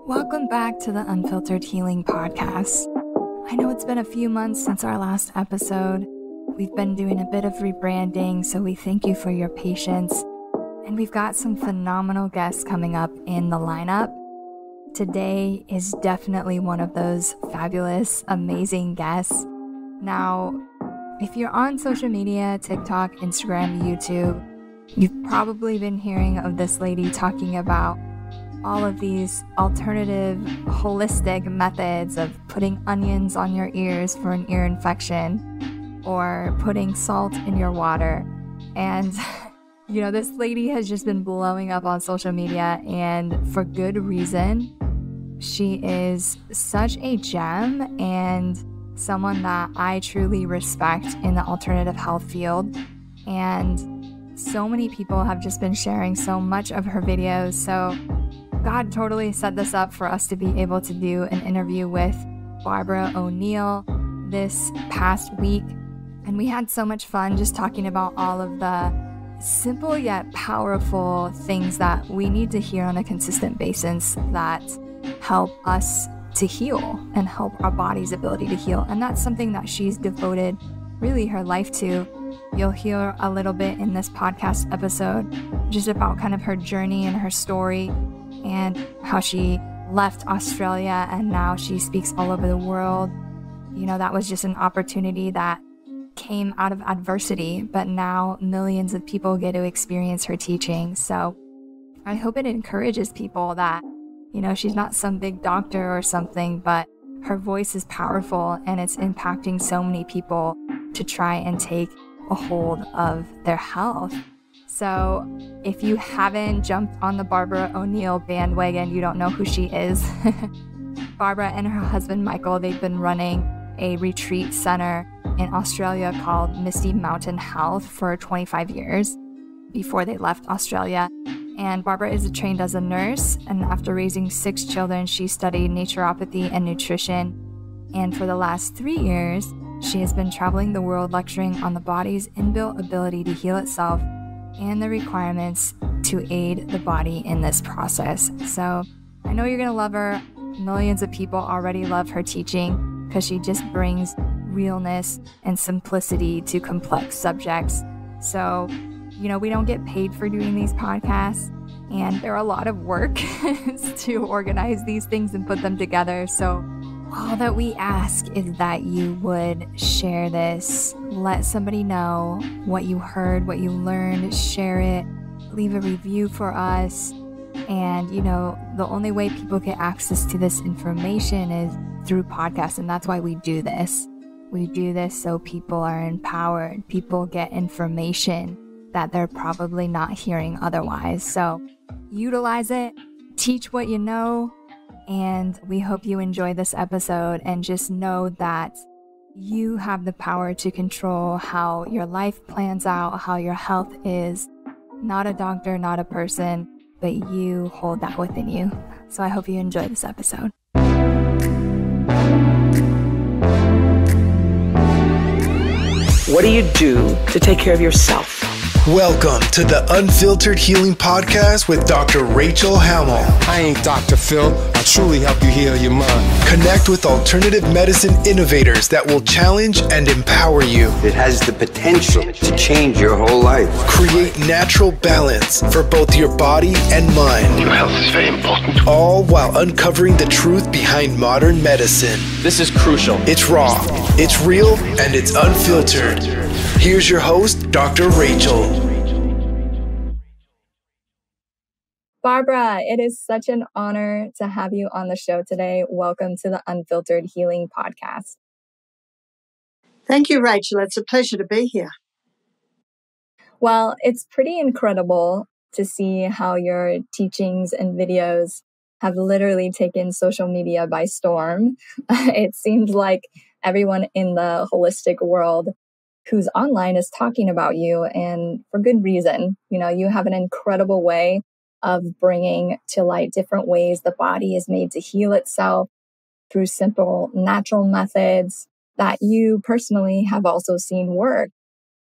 Welcome back to the Unfiltered Healing Podcast. I know it's been a few months since our last episode. We've been doing a bit of rebranding, so we thank you for your patience. And we've got some phenomenal guests coming up in the lineup. Today is definitely one of those fabulous, amazing guests. Now, if you're on social media, TikTok, Instagram, YouTube, you've probably been hearing of this lady talking about all of these alternative, holistic methods of putting onions on your ears for an ear infection or putting salt in your water. And, this lady has just been blowing up on social media, and for good reason. She is such a gem and someone that I truly respect in the alternative health field. And so many people have just been sharing so much of her videos. So God totally set this up for us to be able to do an interview with Barbara O'Neill this past week. And we had so much fun just talking about all of the simple yet powerful things that we need to hear on a consistent basis that help us to heal and help our body's ability to heal. And that's something that she's devoted really her life to. You'll hear a little bit in this podcast episode just about kind of her journey and her story, and how she left Australia and now she speaks all over the world. That was just an opportunity that came out of adversity, but now millions of people get to experience her teaching. So I hope it encourages people that, she's not some big doctor or something, but her voice is powerful and it's impacting so many people to try and take a hold of their health. So if you haven't jumped on the Barbara O'Neill bandwagon, you don't know who she is. Barbara and her husband, Michael, they've been running a retreat center in Australia called Misty Mountain Health for 25 years before they left Australia. And Barbara is trained as a nurse, and after raising 6 children, she studied naturopathy and nutrition. And for the last 3 years, she has been traveling the world lecturing on the body's inbuilt ability to heal itself and the requirements to aid the body in this process. So I know you're going to love her. Millions of people already love her teaching because she just brings realness and simplicity to complex subjects. So, we don't get paid for doing these podcasts, and they're a lot of work to organize these things and put them together. So all that we ask is that you would share this, let somebody know what you heard, what you learned, share it, leave a review for us. And, the only way people get access to this information is through podcasts, and that's why we do this. We do this so people are empowered, people get information that they're probably not hearing otherwise. So utilize it, teach what you know, and we hope you enjoy this episode, and just know that you have the power to control how your life plans out, how your health is. Not a doctor, not a person, but you hold that within you. So I hope you enjoy this episode. What do you do to take care of yourself? Welcome to the Unfiltered Healing Podcast with Dr. Rachel Hamill. I ain't Dr. Phil. I truly help you heal your mind. Connect with alternative medicine innovators that will challenge and empower you. It has the potential to change your whole life. Create natural balance for both your body and mind. Your health is very important. All while uncovering the truth behind modern medicine. This is crucial. It's raw, it's real, and it's unfiltered. Here's your host, Dr. Rachel. Barbara, it is such an honor to have you on the show today. Welcome to the Unfiltered Healing Podcast. Thank you, Rachel. It's a pleasure to be here. Well, it's pretty incredible to see how your teachings and videos have literally taken social media by storm. It seems like everyone in the holistic world who's online is talking about you, and for good reason. You have an incredible way of bringing to light different ways the body is made to heal itself through simple natural methods that you personally have also seen work.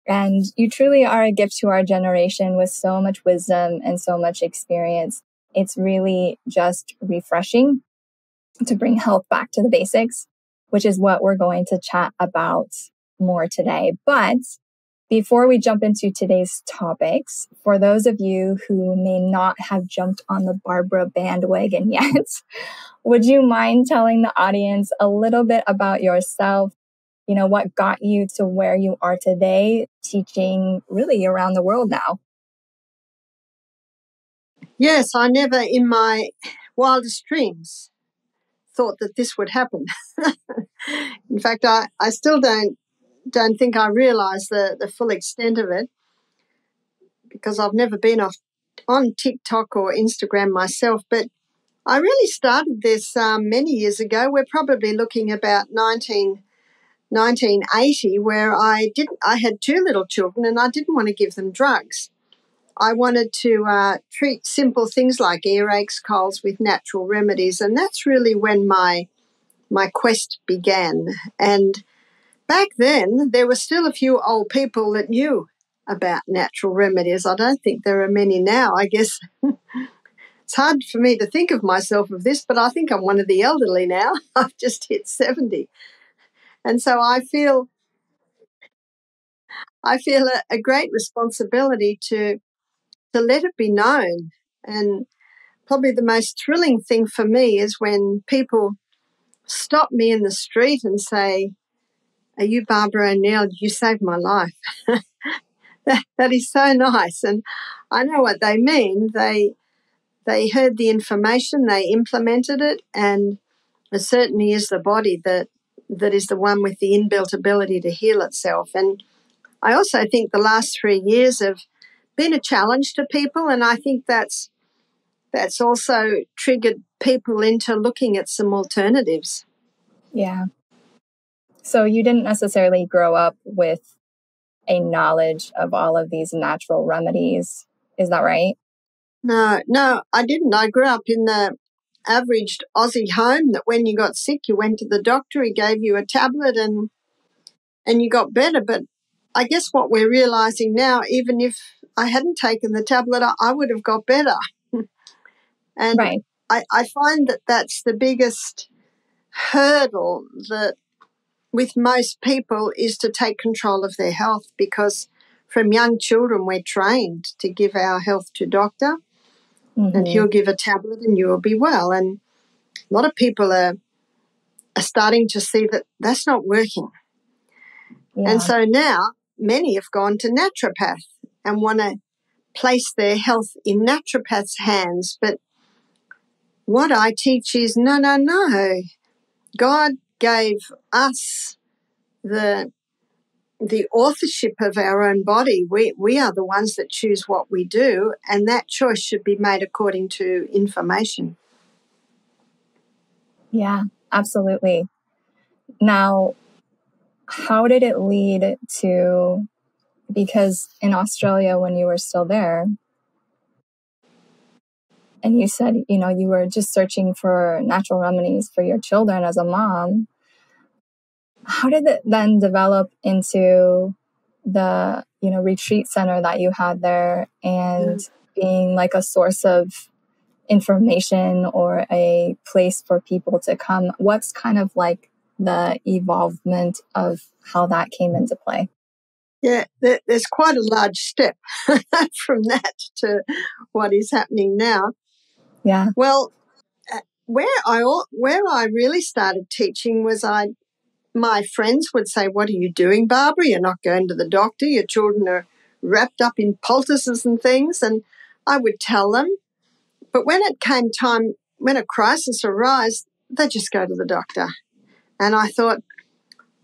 And you truly are a gift to our generation with so much wisdom and so much experience. It's really just refreshing to bring health back to the basics, which is what we're going to chat about more today. But before we jump into today's topics, for those of you who may not have jumped on the Barbara bandwagon yet, would you mind telling the audience a little bit about yourself? What got you to where you are today, teaching really around the world now? Yes, I never in my wildest dreams thought that this would happen. In fact, I still don't think I realise the full extent of it, because I've never been on TikTok or Instagram myself. But I really started this many years ago. We're probably looking about 1980, where I had two little children and I didn't want to give them drugs. I wanted to treat simple things like earaches, colds with natural remedies, and that's really when my quest began. And back then, there were still a few old people that knew about natural remedies. I don't think there are many now. I guess it's hard for me to think of myself of this, but I think I'm one of the elderly now. I've just hit 70. And so I feel a great responsibility to let it be known. And probably the most thrilling thing for me is when people stop me in the street and say, "Are you Barbara O'Neill? You saved my life." That is so nice. And I know what they mean. They heard the information, they implemented it, and it certainly is the body that is the one with the inbuilt ability to heal itself. And I also think the last 3 years have been a challenge to people, and I think that's also triggered people into looking at some alternatives. Yeah. So you didn't necessarily grow up with a knowledge of all of these natural remedies. Is that right? No, I didn't. I grew up in the average Aussie home that when you got sick, you went to the doctor, he gave you a tablet and you got better. But I guess what we're realising now, even if I hadn't taken the tablet, I would have got better. And right. I find that that's the biggest hurdle that with most people is to take control of their health, because from young children we're trained to give our health to doctor, and he'll give a tablet and you will be well. And a lot of people are starting to see that that's not working. Yeah. And so now many have gone to naturopath and want to place their health in naturopath's hands. But what I teach is no. God gave us the authorship of our own body. We are the ones that choose what we do, and that choice should be made according to information. Yeah, absolutely. Now, how did it lead to, because in Australia when you were still there, and you said, you were just searching for natural remedies for your children as a mom, how did it then develop into the, retreat center that you had there and being like a source of information or a place for people to come? What's kind of like the evolvement of how that came into play? Yeah, there's quite a large step from that to what is happening now. Yeah. Well, where I really started teaching was my friends would say, "What are you doing, Barbara? You're not going to the doctor. Your children are wrapped up in poultices and things." And I would tell them. But when it came time, when a crisis arose, they just go to the doctor. And I thought,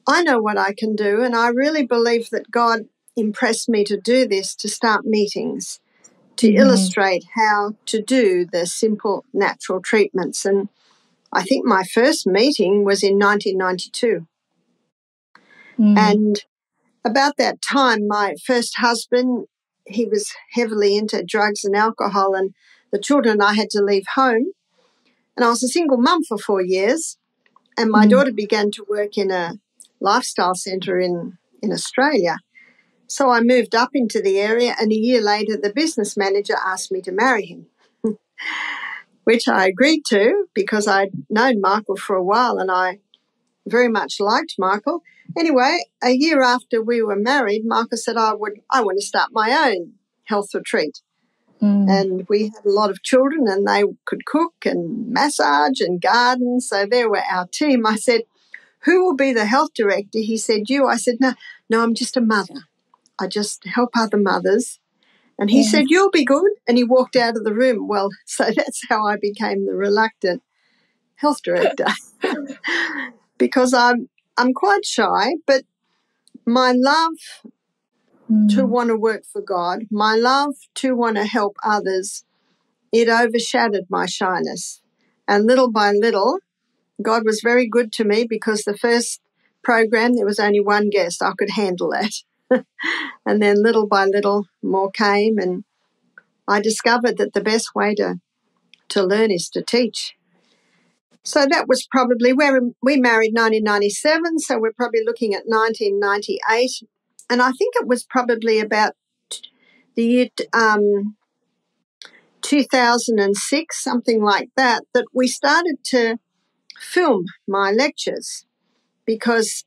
I know what I can do. And I really believe that God impressed me to do this, to start meetings, to illustrate how to do the simple natural treatments. And I think my first meeting was in 1992. And about that time, my first husband, he was heavily into drugs and alcohol, and the children and I had to leave home. And I was a single mum for 4 years, and my daughter began to work in a lifestyle centre in Australia. So I moved up into the area, and a year later, the business manager asked me to marry him. which I agreed to because I'd known Michael for a while and I very much liked Michael. Anyway, a year after we were married, Michael said, I want to start my own health retreat. And we had a lot of children and they could cook and massage and garden. So they were our team. I said, who will be the health director? He said, you. I said, no, I'm just a mother. I just help other mothers. And he said, you'll be good. And he walked out of the room. Well, so that's how I became the reluctant health director because I'm quite shy, but my love to want to work for God, my love to want to help others, it overshadowed my shyness. And little by little, God was very good to me because the first program, there was only one guest. I could handle that. And then little by little, more came. And I discovered that the best way to learn is to teach. So that was probably where we married 1997. So we're probably looking at 1998. And I think it was probably about the year 2006, something like that, that we started to film my lectures because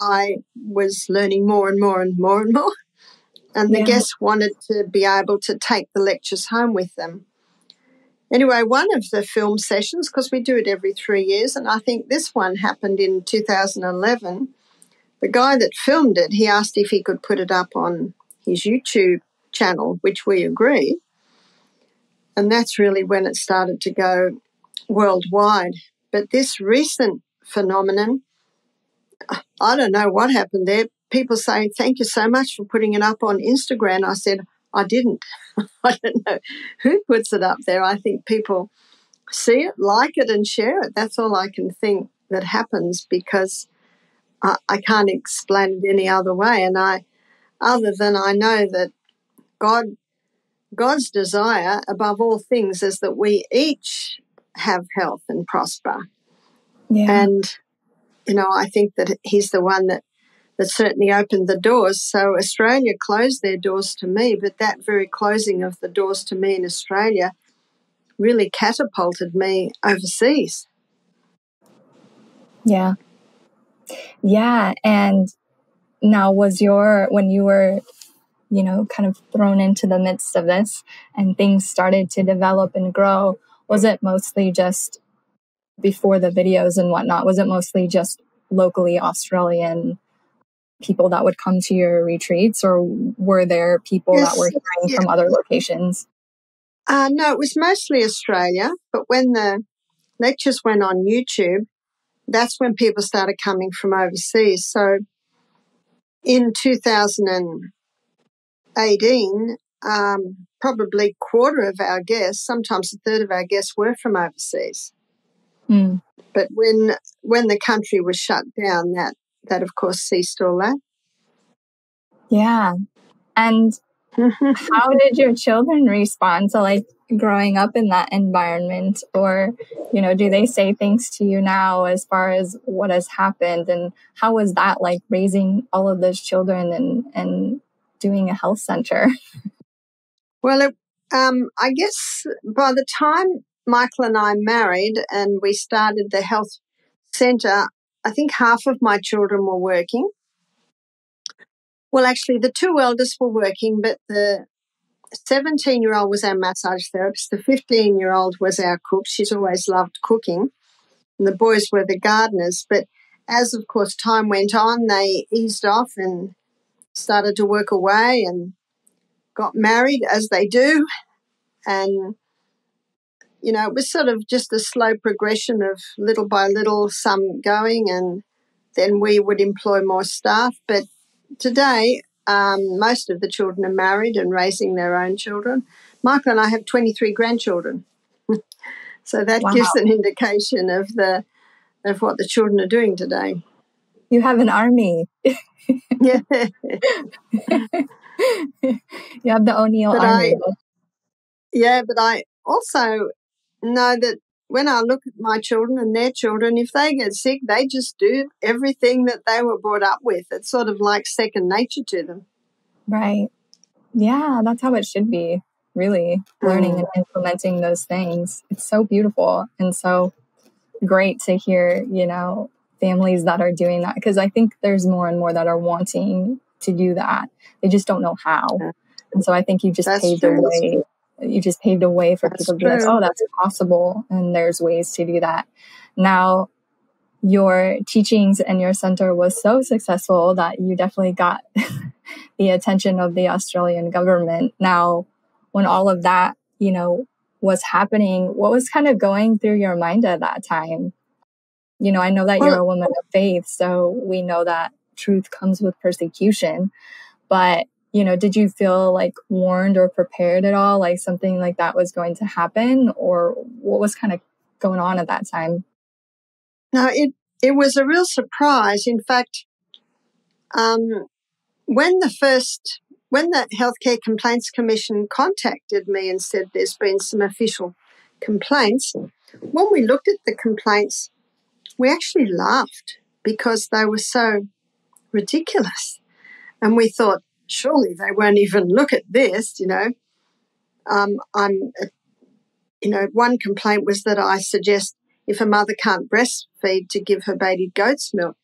I was learning more and more and more and more. And the guests wanted to be able to take the lectures home with them. Anyway, one of the film sessions, because we do it every 3 years, and I think this one happened in 2011, the guy that filmed it, he asked if he could put it up on his YouTube channel, which we agreed. And that's really when it started to go worldwide. But this recent phenomenon, I don't know what happened there. People say, thank you so much for putting it up on Instagram. I said, I didn't. I don't know who puts it up there. I think people see it, like it, and share it. That's all I can think that happens because I can't explain it any other way. And other than I know that God's desire above all things is that we each have health and prosper. Yeah. And, I think that he's the one that certainly opened the doors. So Australia closed their doors to me, but that very closing of the doors to me in Australia really catapulted me overseas. Yeah. Yeah. And now when you were, kind of thrown into the midst of this and things started to develop and grow, was it mostly just before the videos and whatnot? Was it mostly just locally Australian people that would come to your retreats, or were there people that were hearing from other locations? No, it was mostly Australia. But when the lectures went on YouTube, that's when people started coming from overseas. So in 2018, probably a quarter of our guests, sometimes a third of our guests, were from overseas. But when the country was shut down, that of course ceased all that. Yeah. And how did your children respond to growing up in that environment? Or, do they say things to you now as far as what has happened? And how was that raising all of those children and doing a health center? Well, I guess by the time Michael and I married and we started the health center, I think half of my children were working. Well, actually, the two eldest were working, but the 17-year-old was our massage therapist. The 15-year-old was our cook. She's always loved cooking. And the boys were the gardeners. But as, of course, time went on, they eased off and started to work away and got married, as they do. And, it was sort of just a slow progression of little by little, some going, and then we would employ more staff. But today, most of the children are married and raising their own children. Michael and I have 23 grandchildren. So that gives an indication of what the children are doing today. You have an army. Yeah. You have the O'Neill army. But I also know that when I look at my children and their children, if they get sick, they just do everything that they were brought up with. It's sort of like second nature to them. Right. Yeah, that's how it should be. really, learning and implementing those things. It's so beautiful and so great to hear, families that are doing that, because I think there's more and more that are wanting to do that. They just don't know how. And so I think you just paved a way. You just paved a way for people to be like, oh, that's possible. And there's ways to do that. Now, your teachings and your center was so successful that you definitely got the attention of the Australian government. Now, when all of that, was happening, what was kind of going through your mind at that time? I know that you're a woman of faith, so we know that truth comes with persecution. But, did you feel like warned or prepared at all, like something like that was going to happen? Or what was kind of going on at that time? No, it was a real surprise. In fact, when the Healthcare Complaints Commission contacted me and said there's been some official complaints, when we looked at the complaints, we actually laughed because they were so ridiculous. And we thought, surely they won't even look at this, one complaint was that I suggest if a mother can't breastfeed to give her baby goat's milk.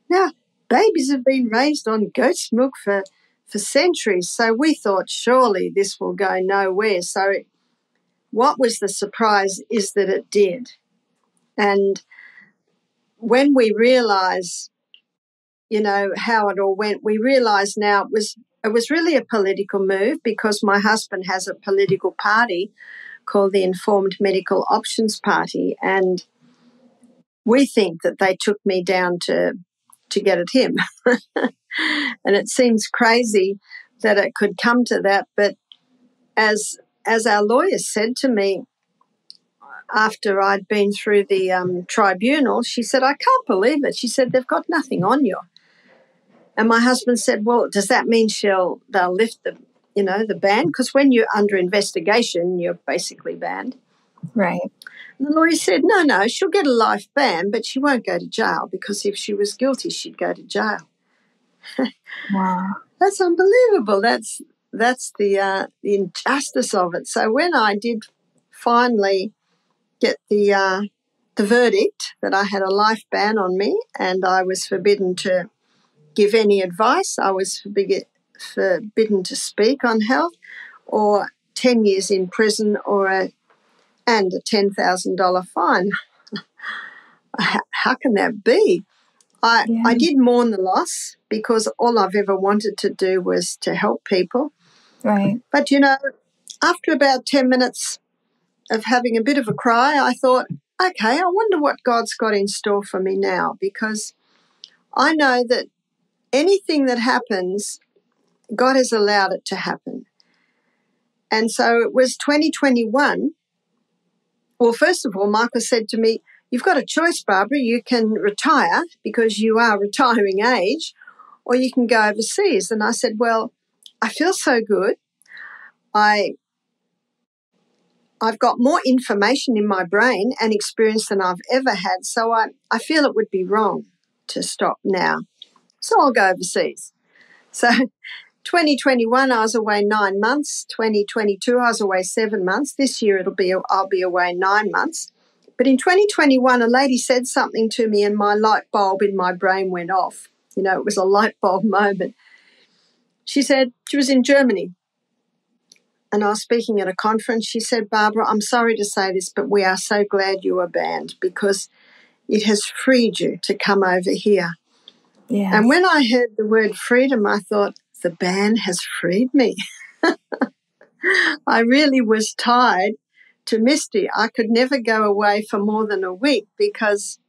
Now, babies have been raised on goat's milk for centuries, so we thought surely this will go nowhere. So what was the surprise is that it did. And when we realise, how it all went, we realise now it was really a political move, because my husband has a political party called the Informed Medical Options Party, and we think that they took me down to get at him. And it seems crazy that it could come to that, but as our lawyers said to me after I'd been through the tribunal, she said, I can't believe it. She said, they've got nothing on you. And my husband said, well, does that mean they'll lift the ban? Because when you're under investigation, you're basically banned. Right. And the lawyer said, no, she'll get a life ban, but she won't go to jail, because if she was guilty, she'd go to jail. Wow. That's unbelievable. That's the injustice of it. So when I did finally get the verdict that I had a life ban on me and I was forbidden to give any advice, I was forbidden to speak on health, or 10 years in prison, and a $10,000 fine. How can that be? I did mourn the loss, because all I've ever wanted to do was to help people. Right. But, after about 10 minutes of having a bit of a cry, I thought, okay, I wonder what God's got in store for me now, because I know that anything that happens, God has allowed it to happen. And so it was 2021. Well, first of all, Michael said to me, you've got a choice, Barbara. You can retire because you are retiring age, or you can go overseas. And I said, well, I feel so good. I've got more information in my brain and experience than I've ever had, so I feel it would be wrong to stop now. So I'll go overseas. So 2021, I was away 9 months. 2022, I was away 7 months. This year I'll be away 9 months. But in 2021, a lady said something to me and my light bulb in my brain went off. It was a light bulb moment. She was in Germany, and I was speaking at a conference. She said, Barbara, I'm sorry to say this, but we are so glad you were banned, because it has freed you to come over here. Yes. And when I heard the word freedom, I thought, the ban has freed me. I really was tied to Misty. I could never go away for more than a week, because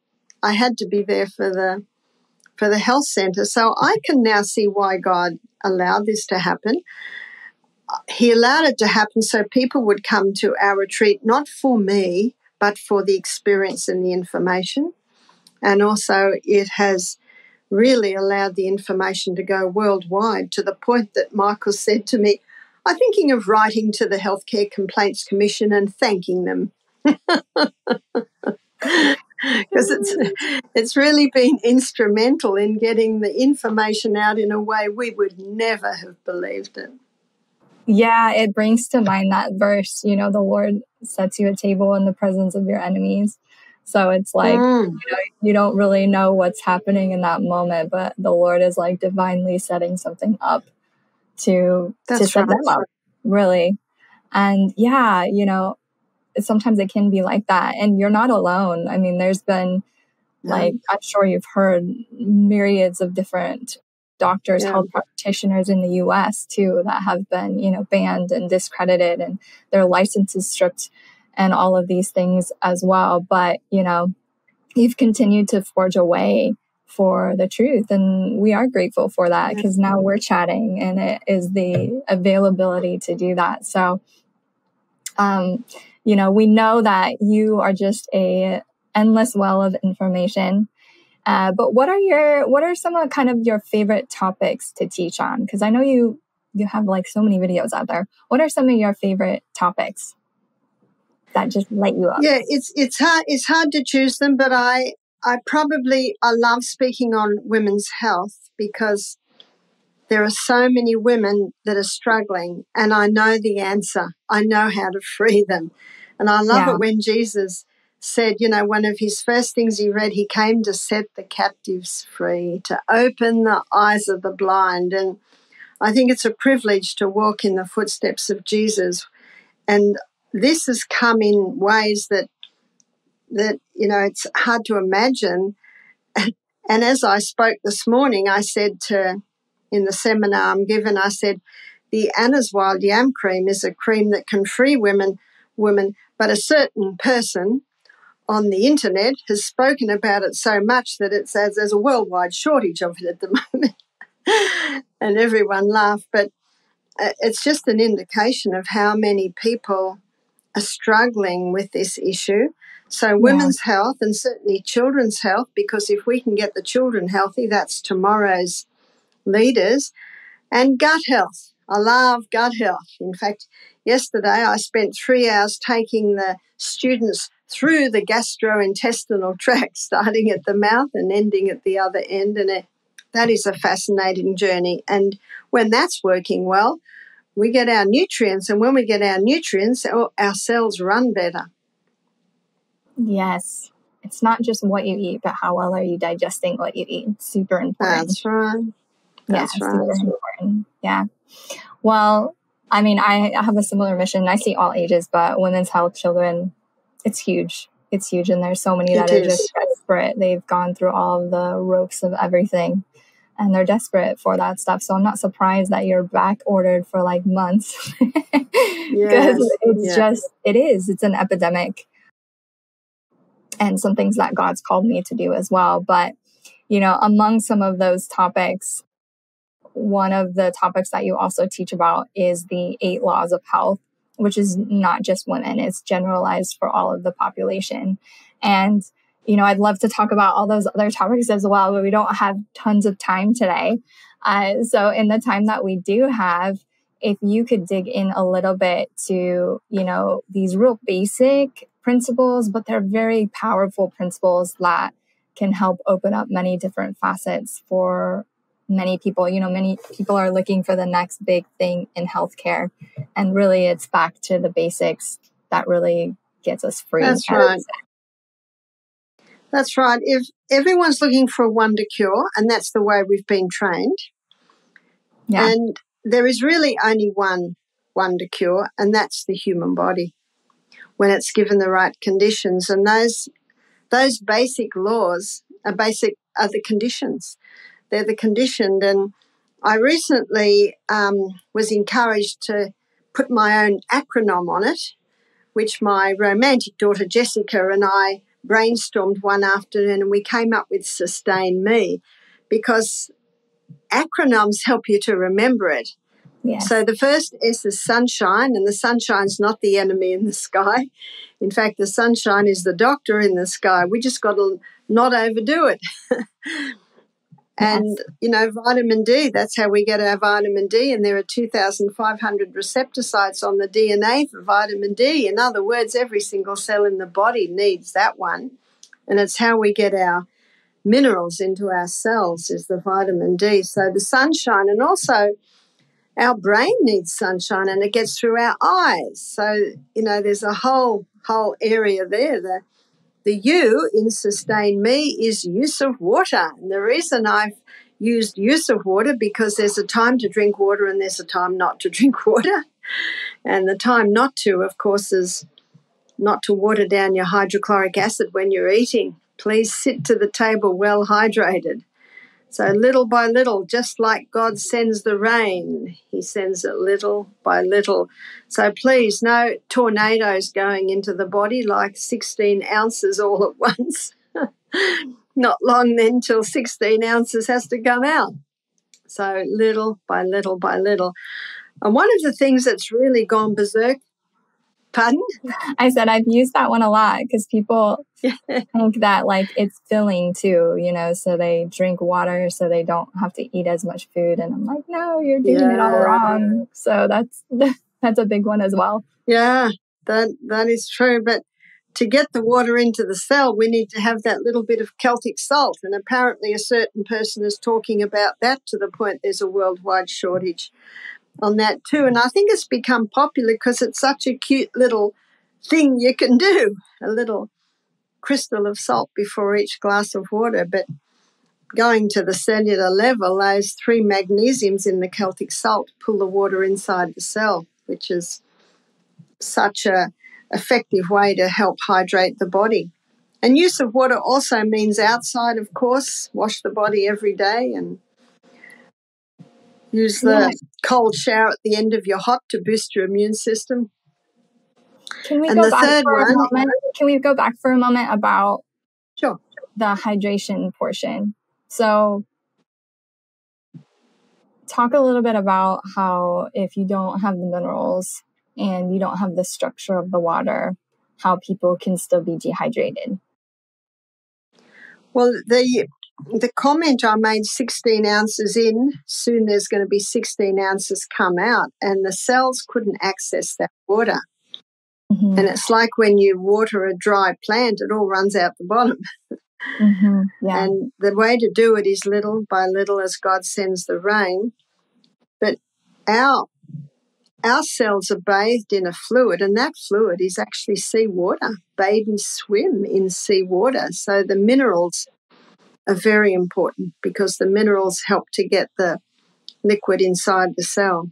I had to be there for the health centre. So I can now see why God allowed this to happen. He allowed it to happen so people would come to our retreat, not for me, but for the experience and the information. And also it has really allowed the information to go worldwide, to the point that Michael said to me, I'm thinking of writing to the Healthcare Complaints Commission and thanking them. Because it's really been instrumental in getting the information out in a way we would never have believed it. Yeah, it brings to mind that verse, the Lord sets you a table in the presence of your enemies. So it's like, you don't really know what's happening in that moment, but the Lord is like divinely setting something up to set them up, really. And yeah, sometimes it can be like that. And you're not alone. I mean, there's been I'm sure you've heard myriads of different doctors, health practitioners in the US too, that have been, banned and discredited and their licenses stripped and all of these things as well. But, you've continued to forge a way for the truth. And we are grateful for that because now we're chatting and it is the availability to do that. So, we know that you are just a endless well of information. But what are some of kind of your favorite topics to teach on? Because I know you have like so many videos out there. What are some of your favorite topics that just light you up? Yeah, it's hard to choose them, but I love speaking on women's health because there are so many women that are struggling, and I know the answer. I know how to free them. And I love it when Jesus said, one of his first things he read, he came to set the captives free, to open the eyes of the blind. And I think it's a privilege to walk in the footsteps of Jesus. And this has come in ways that it's hard to imagine. And as I spoke this morning, I said in the seminar I'm given, I said, the Anna's Wild Yam cream is a cream that can free women, but a certain person on the internet has spoken about it so much that it says there's a worldwide shortage of it at the moment. And everyone laughed. But it's just an indication of how many people are struggling with this issue. So women's health and certainly children's health, because if we can get the children healthy, that's tomorrow's leaders. And gut health. I love gut health. In fact, yesterday I spent 3 hours taking the students through the gastrointestinal tract, starting at the mouth and ending at the other end. And that is a fascinating journey. And when that's working well, we get our nutrients. And when we get our nutrients, our cells run better. Yes. It's not just what you eat, but how well are you digesting what you eat? It's super important. That's right. That's right. Super important. Yeah. Well, I mean, I have a similar mission. I see all ages, but women's health, children, it's huge. It's huge. And there's so many that are just desperate. They've gone through all of the ropes of everything and they're desperate for that stuff. So I'm not surprised that you're back ordered for like months because it's an epidemic and some things that God's called me to do as well. But, among some of those topics, one of the topics that you also teach about is the 8 laws of health, which is not just women, it's generalized for all of the population. And, I'd love to talk about all those other topics as well, but we don't have tons of time today. So in the time that we do have, if you could dig in a little bit to, these real basic principles, but they're very powerful principles that can help open up many different facets for many people. Many people are looking for the next big thing in healthcare. And really, it's back to the basics that really gets us free. That's right. That's right. If everyone's looking for a wonder cure, and that's the way we've been trained, and there is really only one wonder cure, and that's the human body when it's given the right conditions. And those basic laws are the conditions. They're the conditioned. And I recently was encouraged to put my own acronym on it, which my romantic daughter Jessica and I brainstormed one afternoon, and we came up with Sustain Me, because acronyms help you to remember it. Yes. So the first S is sunshine, and the sunshine's not the enemy in the sky. In fact, the sunshine is the doctor in the sky. We just got to not overdo it. And, vitamin D, that's how we get our vitamin D. And there are 2,500 receptor sites on the DNA for vitamin D. In other words, every single cell in the body needs that one. And it's how we get our minerals into our cells is the vitamin D. So the sunshine, and also our brain needs sunshine, and it gets through our eyes. So, there's a whole area there. The U in sustain me is use of water. And the reason I've used use of water, because there's a time to drink water and there's a time not to drink water. And the time not to, of course, is not to water down your hydrochloric acid when you're eating. Please sit to the table well hydrated. So little by little, just like God sends the rain, he sends it little by little. So please, no tornadoes going into the body like 16 ounces all at once. Not long then till 16 ounces has to come out. So little by little by little. And one of the things that's really gone berserk, pardon? I said I've used that one a lot because people think that like it's filling too, so they drink water so they don't have to eat as much food. And I'm like, no, you're doing it all wrong. So that's a big one as well. Yeah, that is true. But to get the water into the cell, we need to have that little bit of Celtic salt. And apparently a certain person is talking about that to the point there's a worldwide shortage on that too. And I think it's become popular because it's such a cute little thing you can do, a little crystal of salt before each glass of water. But going to the cellular level, those 3 magnesiums in the Celtic salt pull the water inside the cell, which is such a effective way to help hydrate the body. And use of water also means outside, of course. Wash the body every day and use the cold shower at the end of your hot to boost your immune system. Can we go back for a moment about Sure. the hydration portion? So talk a little bit about how if you don't have the minerals and you don't have the structure of the water, how people can still be dehydrated. Well, the comment I made, 16 ounces in, soon there's going to be 16 ounces come out, and the cells couldn't access that water. Mm-hmm. And it's like when you water a dry plant, it all runs out the bottom. Mm-hmm. Yeah. And the way to do it is little by little as God sends the rain. But our cells are bathed in a fluid, and that fluid is actually seawater. Babies swim in seawater. So the minerals are very important because the minerals help to get the liquid inside the cell.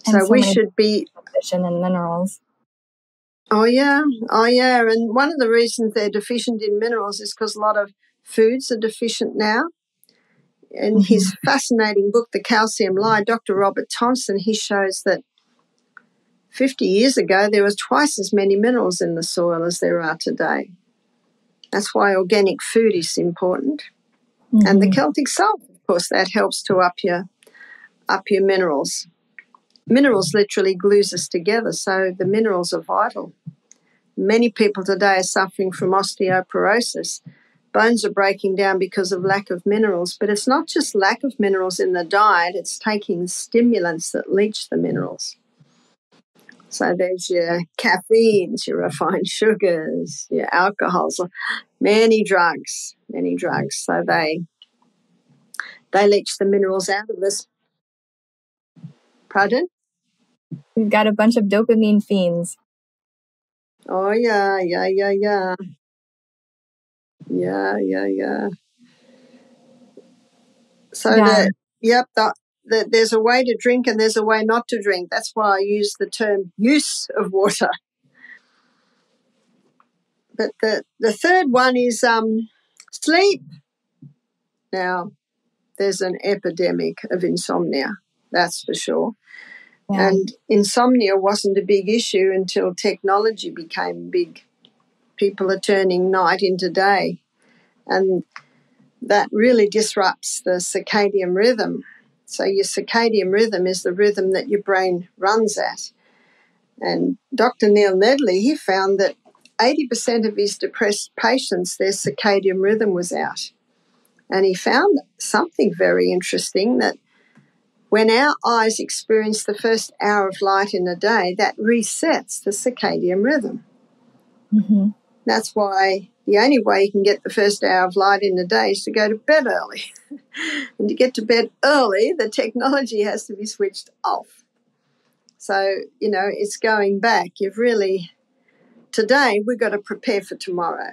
And so we should be deficient in minerals. Oh yeah. And one of the reasons they're deficient in minerals is because a lot of foods are deficient now. In his fascinating book, The Calcium Lie, Dr. Robert Thompson, he shows that 50 years ago there was twice as many minerals in the soil as there are today. That's why organic food is important. Mm-hmm. And the Celtic salt, of course, that helps to up your minerals. Minerals literally glues us together, so the minerals are vital. Many people today are suffering from osteoporosis. Bones are breaking down because of lack of minerals, but it's not just lack of minerals in the diet, it's taking stimulants that leach the minerals. So there's your caffeines, your refined sugars, your alcohols, many drugs. So they leach the minerals out of us. Pardon? We've got a bunch of dopamine fiends. Oh, yeah. So there's a way to drink and there's a way not to drink. That's why I use the term use of water. But the third one is sleep. Now, there's an epidemic of insomnia, that's for sure. Yeah. And insomnia wasn't a big issue until technology became big. People are turning night into day. And that really disrupts the circadian rhythm. So your circadian rhythm is the rhythm that your brain runs at. And Dr. Neil Nedley, he found that 80% of his depressed patients, their circadian rhythm was out. And he found something very interesting, that when our eyes experience the first hour of light in a day, that resets the circadian rhythm. Mm-hmm. That's why the only way you can get the first hour of light in the day is to go to bed early. and to get to bed early, the technology has to be switched off. So, it's going back. Today we've got to prepare for tomorrow.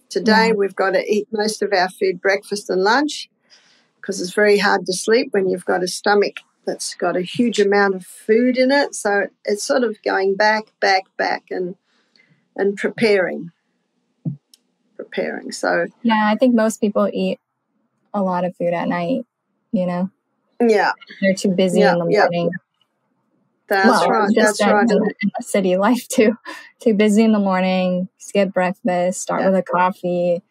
Today we've got to eat most of our food breakfast and lunch, because it's very hard to sleep when you've got a stomach that's got a huge amount of food in it. So it's sort of going back, and preparing. So yeah, I think most people eat a lot of food at night, Yeah. They're too busy in the morning. That's right. That's right. In the city life too. Too busy in the morning, skip breakfast, start with a coffee,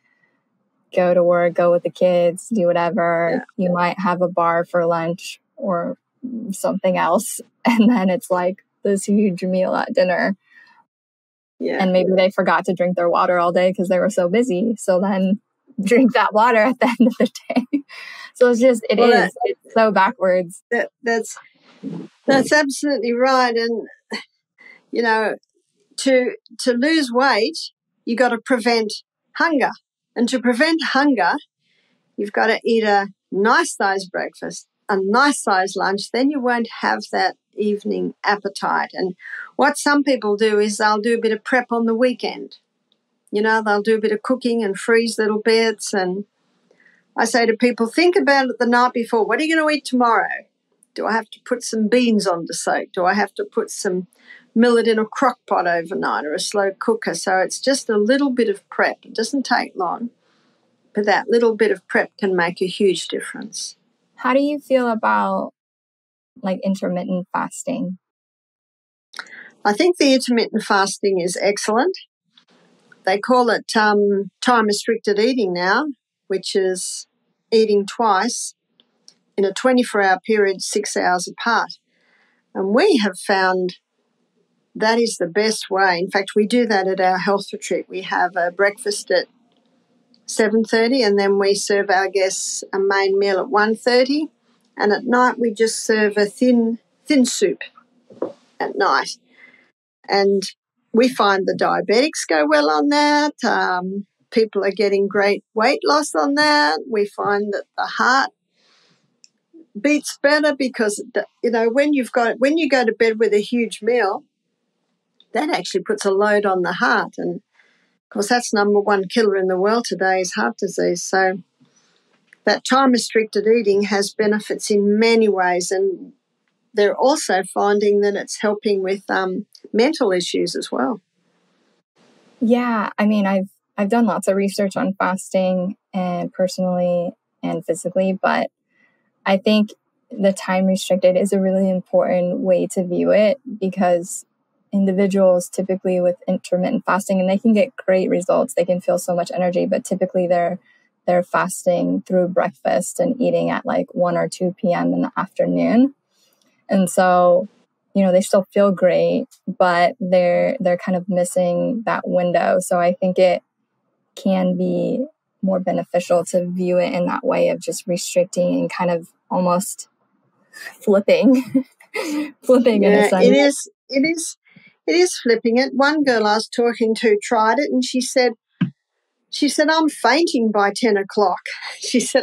go to work, go with the kids, do whatever. Yeah. You might have a bar for lunch or something else. And then it's like this huge meal at dinner. Yeah. And maybe they forgot to drink their water all day because they were so busy. So then drink that water at the end of the day. So it's so backwards. That's absolutely right. And, to lose weight, you got to prevent hunger. And to prevent hunger, you've got to eat a nice sized breakfast, a nice sized lunch. Then you won't have that evening appetite. And what some people do is they'll do a bit of prep on the weekend. They'll do a bit of cooking and freeze little bits. And I say to people, think about it the night before. What are you going to eat tomorrow? Do I have to put some beans on to soak? Do I have to put some millet in a crock pot overnight or a slow cooker? So it's just a little bit of prep. It doesn't take long, but that little bit of prep can make a huge difference. How do you feel about intermittent fasting? I think the intermittent fasting is excellent. They call it time-restricted eating now, which is eating twice in a 24-hour period, 6 hours apart. And we have found that is the best way. In fact, we do that at our health retreat. We have a breakfast at 7:30, and then we serve our guests a main meal at 1:30. And at night, we just serve a thin soup at night. And we find the diabetics go well on that. People are getting great weight loss on that. We find that the heart beats better because, when you go to bed with a huge meal, that actually puts a load on the heart. And, of course, that's number one killer in the world today is heart disease. So that time-restricted eating has benefits in many ways, and they're also finding that it's helping with mental issues as well. Yeah, I mean, I've done lots of research on fasting, and personally and physically, but I think the time restricted is a really important way to view it, because individuals typically with intermittent fasting, and they can get great results, they can feel so much energy, but typically they're fasting through breakfast and eating at 1 or 2 p.m. in the afternoon. And so, they still feel great, but they're kind of missing that window. So I think it can be more beneficial to view it in that way of just restricting and kind of almost flipping in a sense. It is flipping it. One girl I was talking to tried it, and she said, I'm fainting by 10 o'clock. She said,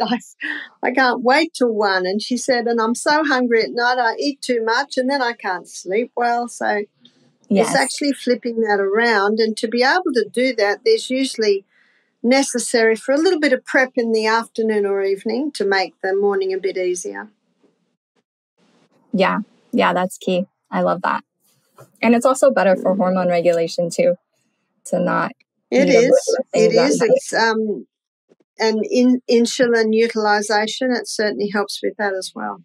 I can't wait till 1. And she said, and I'm so hungry at night, I eat too much and then I can't sleep well. So It's actually flipping that around. And to be able to do that, there's usually necessary for a little bit of prep in the afternoon or evening to make the morning a bit easier. Yeah, that's key. I love that. And it's also better for hormone regulation too, to not. It is. It's and in insulin utilization, it certainly helps with that as well.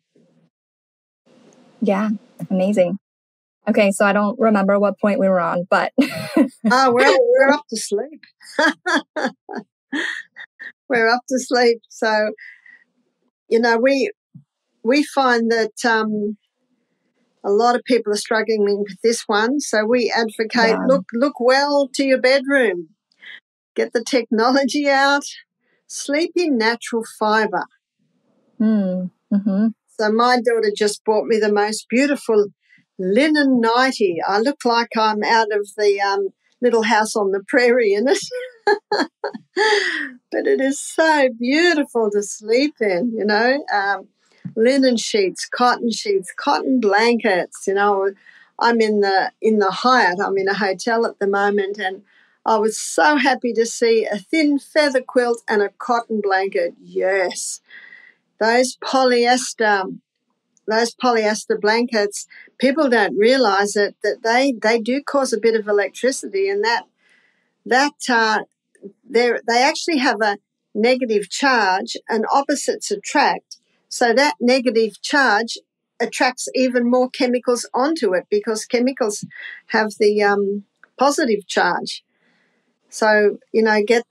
Yeah, amazing. Okay, so I don't remember what point we were on, but we're up to sleep. We're up to sleep. So, we find that a lot of people are struggling with this one. So we advocate, look well to your bedroom. Get the technology out. Sleep in natural fibre. Mm-hmm. So my daughter just bought me the most beautiful linen nightie. I look like I'm out of the Little House on the Prairie in it. but it is so beautiful to sleep in, you know. Linen sheets, cotton blankets, you know. I'm in the Hyatt. I'm in a hotel at the moment, and I was so happy to see a thin feather quilt and a cotton blanket. Yes, those polyester blankets, people don't realise it, that they do cause a bit of electricity, and that they actually have a negative charge, and opposites attract. So that negative charge attracts even more chemicals onto it, because chemicals have the positive charge. So, you know, get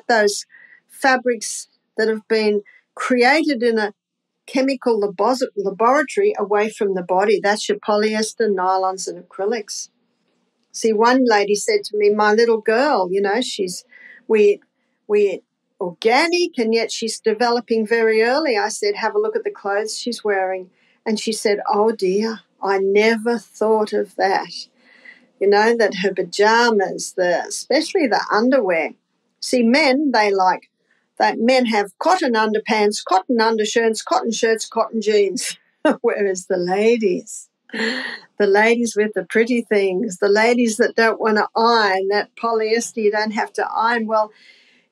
those fabrics that have been created in a chemical laboratory away from the body. That's your polyester, nylons, and acrylics. See, one lady said to me, my little girl, you know, she's we organic, and yet she's developing very early. I said, have a look at the clothes she's wearing. And she said, oh dear, I never thought of that. You know, that her pajamas, especially the underwear. See, men have cotton underpants, cotton undershirts, cotton shirts, cotton jeans. Whereas the ladies with the pretty things, the ladies that don't want to iron, that polyester you don't have to iron. Well,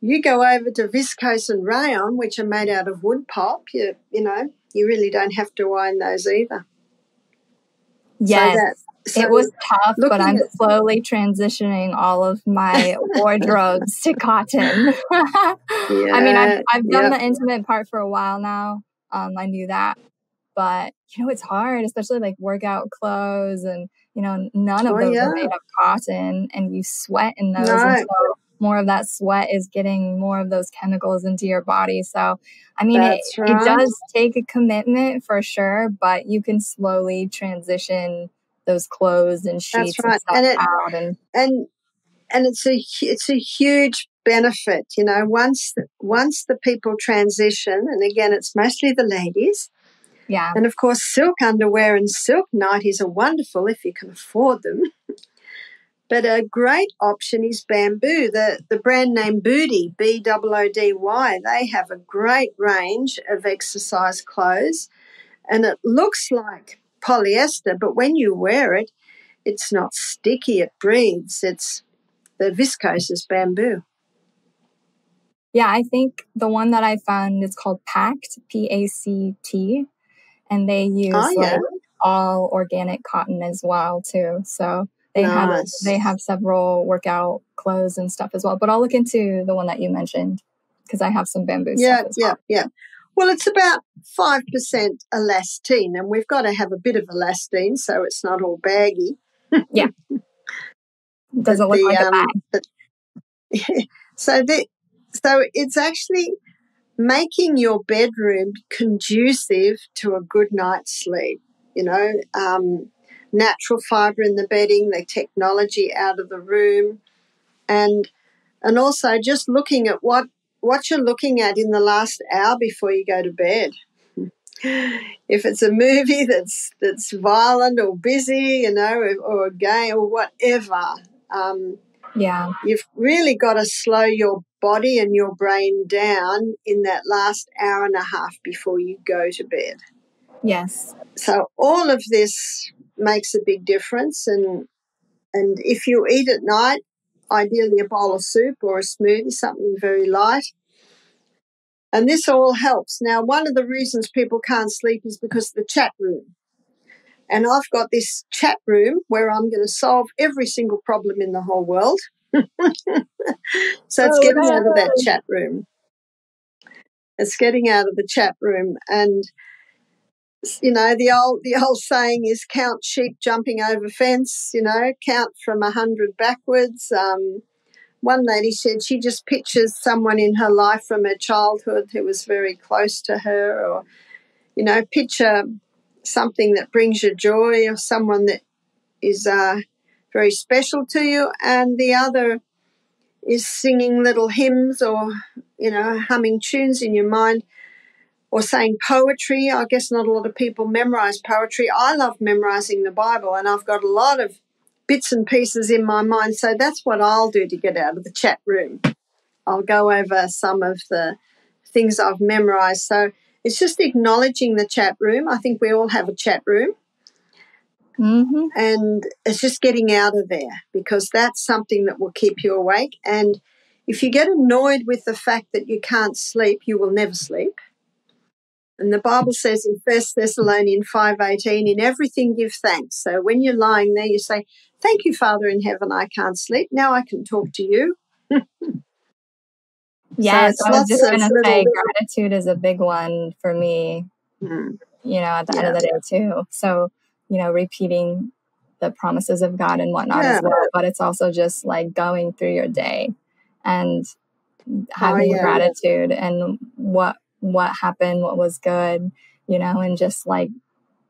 you go over to viscose and rayon, which are made out of wood pulp, you know, you really don't have to iron those either. Yes. It was tough, but I'm slowly transitioning all of my wardrobes to cotton. I mean, I've done the intimate part for a while now. I knew that. But, you know, it's hard, especially like workout clothes, and, you know, none of those are made of cotton, and you sweat in those. No. And so more of that sweat is getting more of those chemicals into your body. So, I mean, it does take a commitment for sure, but you can slowly transition those clothes and sheets and stuff out. And it's a huge benefit, you know, once the people transition, and again, it's mostly the ladies. Yeah. And, of course, silk underwear and silk nighties are wonderful if you can afford them. But a great option is bamboo. The brand name Booty, Boody, they have a great range of exercise clothes, and it looks like polyester, but when you wear it, it's not sticky, it breathes. The viscose is bamboo. Yeah, I think the one that I found is called Pact, P-A-C-T, and they use like all organic cotton as well too. So they have several workout clothes and stuff as well. But I'll look into the one that you mentioned, because I have some bamboo stuff as well. Yeah. Well, it's about 5% elastine, and we've got to have a bit of elastine so it's not all baggy. Yeah. Doesn't look like a bag. So it's actually making your bedroom conducive to a good night's sleep, you know, natural fibre in the bedding, the technology out of the room, and also just looking at what you're looking at in the last hour before you go to bed. If it's a movie that's violent or busy, you know, or a game or whatever, you've really got to slow your body and your brain down in that last hour and a half before you go to bed. Yes. So all of this makes a big difference, and if you eat at night, ideally a bowl of soup or a smoothie, something very light. And this all helps. Now, one of the reasons people can't sleep is because of the chat room. And I've got this chat room where I'm going to solve every single problem in the whole world. So it's getting out of that chat room. It's getting out of the chat room. And, you know, the old saying is count sheep jumping over fence, you know, count from 100 backwards. One lady said she just pictures someone in her life from her childhood who was very close to her, or, you know, picture something that brings you joy, or someone that is very special to you, and the other is singing little hymns or, you know, humming tunes in your mind, or saying poetry. I guess not a lot of people memorize poetry. I love memorizing the Bible, and I've got a lot of bits and pieces in my mind, so that's what I'll do to get out of the chat room. I'll go over some of the things I've memorized. So it's just acknowledging the chat room. I think we all have a chat room. Mm-hmm. And it's just getting out of there, because that's something that will keep you awake. And if you get annoyed with the fact that you can't sleep, you will never sleep. And the Bible says in 1 Thessalonians 5:18, in everything give thanks. So when you're lying there, you say, thank you, Father in heaven, I can't sleep. Now I can talk to you. Yes, So I was it's just lots going of to little... say gratitude is a big one for me, at the end of the day too. So, repeating the promises of God and whatnot as well. But it's also just like going through your day and having gratitude and what happened, what was good, and just like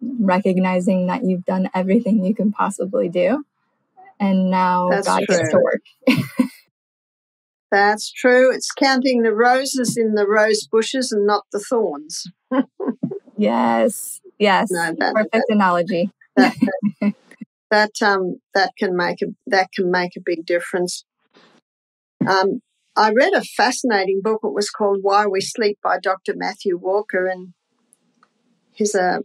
recognizing that you've done everything you can possibly do. And now God gets to work. That's true. It's counting the roses in the rose bushes and not the thorns. Yes. No, perfect analogy. That can make a big difference. I read a fascinating book. It was called Why We Sleep by Dr. Matthew Walker, and he's a